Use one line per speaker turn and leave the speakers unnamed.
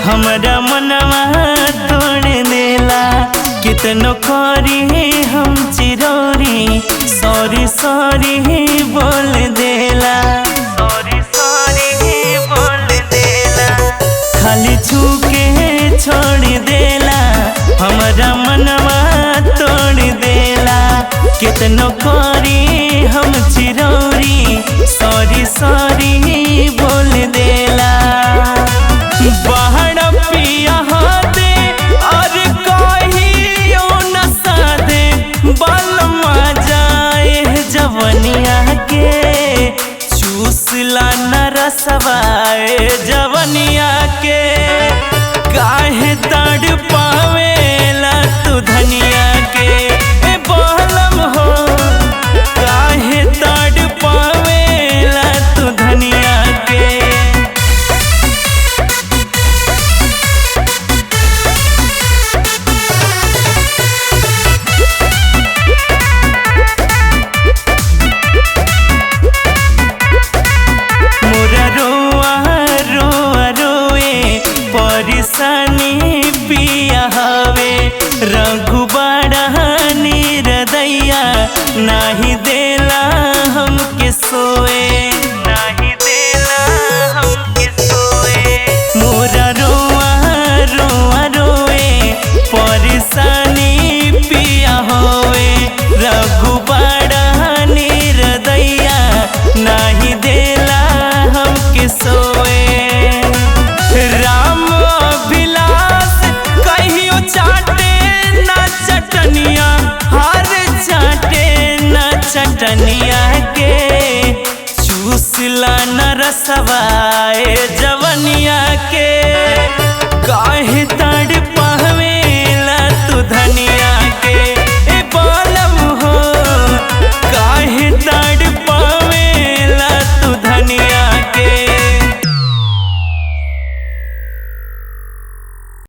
हमरा मनवा तोड़ देला। कितनो करी हम चिरौरी सॉरी सॉरी बोल देला। सॉरी सॉरी बोल देला। खाली छू के छोड़ देला। हमरा मनवा तोड़ देला। कितनो करी हम चिरौरी सॉरी सॉरी बोल देला। बाहर पिया दे और कहियो न सादे बलमा जाए जवनिया के। चूसला न रसवाए जवनिया के। काहे तड़ पावेला तू धनिया के। ए बलम हो काहे तड़ पावेला तू धनिया के। परेशानी पिया हवे रघु बड़ा निर्दया। नाही देला हमके सोए। नाही देला हमके सोए। मोरा रोआ रोआ रोए परेशानी पिया होवे रघु बड़ा निर्दया। नाही देला हमके सोए। राम अभिलाष कहियो चाटे ना चटनिया। हर चाटे ना चटनिया के। चूसला न रसवाए जवनिया के। काहे